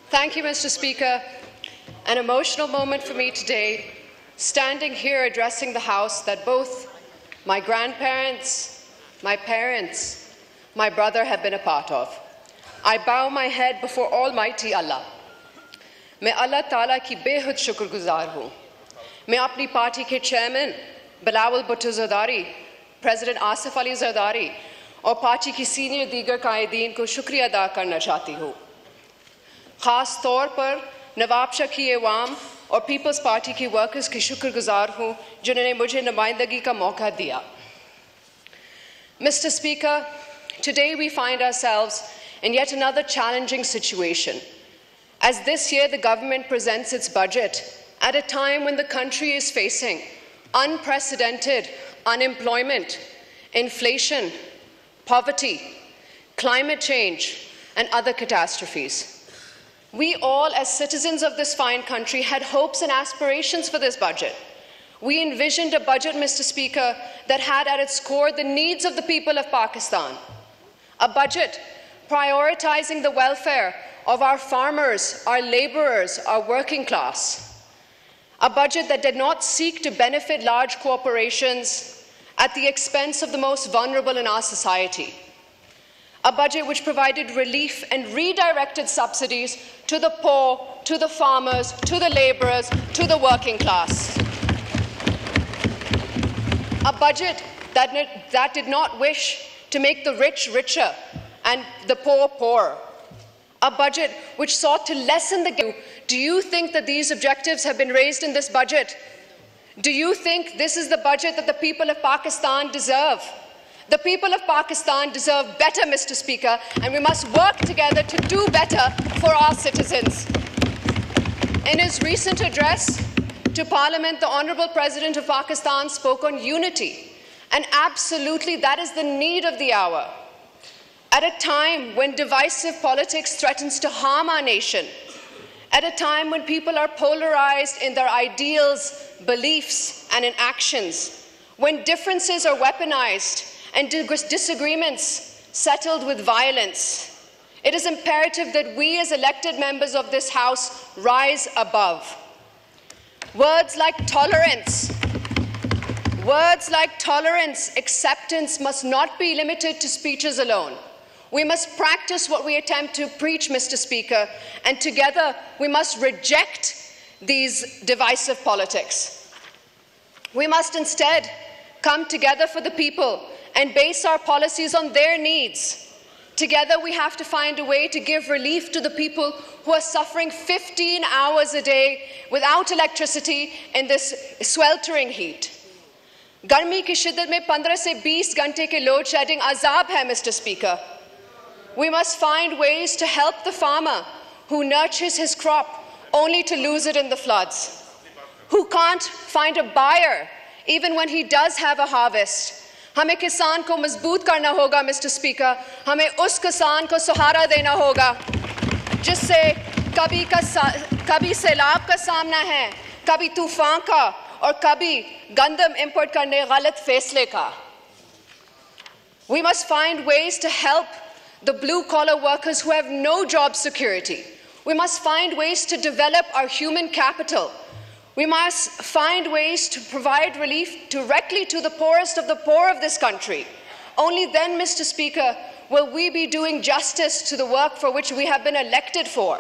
Thank you, Mr. Speaker. An emotional moment for me today, standing here addressing the House that both my grandparents, my parents, my brother have been a part of. I bow my head before Almighty Allah. मैं अल्लाह ताला की बेहद शुक्रगुजार हूँ. मैं अपनी party के chairman Bilawal Bhutto Zardari, president Asif Ali Zardari और पार्टी की सीनियर दीगर कायदीन को शुक्रिया अदा करना चाहती हूँ. ख़ास तौर पर नवाबशाह की अवाम और पीपल्स पार्टी की वर्कर्स की शुक्रगुजार हूँ जिन्होंने मुझे नुमाइंदगी का मौका दिया. Mr. Speaker, today we find ourselves in yet another challenging situation, as this year the government presents its budget at a time when the country is facing unprecedented unemployment, inflation, poverty, climate change, and other catastrophes. We all, as citizens of this fine country, had hopes and aspirations for this budget. We envisioned a budget, Mr. Speaker, that had at its core the needs of the people of Pakistan. A budget prioritizing the welfare of our farmers, our laborers, our working class. A budget that did not seek to benefit large corporations at the expense of the most vulnerable in our society. A budget which provided relief and redirected subsidies to the poor, to the farmers, to the laborers, to the working class. A budget that did not wish to make the rich richer and the poor poorer. A budget which sought to lessen the gap. Do you think that these objectives have been raised in this budget? Do you think this is the budget that the people of Pakistan deserve? The people of Pakistan deserve better, Mr. Speaker, and we must work together to do better for our citizens. In his recent address to Parliament, the Honourable President of Pakistan spoke on unity, and absolutely that is the need of the hour. At a time when divisive politics threatens to harm our nation, at a time when people are polarized in their ideals, beliefs, and in actions, when differences are weaponized and disagreements settled with violence, it is imperative that we as elected members of this House rise above. Words like tolerance, acceptance must not be limited to speeches alone. We must practice what we attempt to preach, Mr. Speaker, and together we must reject these divisive politics. We must instead come together for the people and base our policies on their needs. Together we have to find a way to give relief to the people who are suffering 15 hours a day without electricity in this sweltering heat. गर्मी की शिद्दत में 15 से 20 घंटे के load shedding अजाब है, Mr. Speaker. We must find ways to help the farmer who nurtures his crop only to lose it in the floods, who can't find a buyer even when he does have a harvest. हमें किसान को मजबूत करना होगा, Mr. Speaker. हमें उस किसान को सहारा देना होगा जिससे कभी सैलाब का सामना है, कभी तूफान का और कभी गंदम इंपोर्ट करने गलत फैसले का. We must find ways to help the blue-collar workers who have no job security. We must find ways to develop our human capital. We must find ways to provide relief directly to the poorest of the poor of this country. Only then, Mr. Speaker, will we be doing justice to the work for which we have been elected for.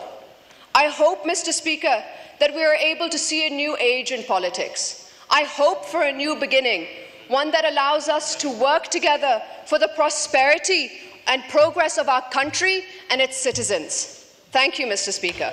I hope, Mr. Speaker, that we are able to see a new age in politics. I hope for a new beginning, one that allows us to work together for the prosperity and progress of our country and its citizens. Thank you, Mr. Speaker.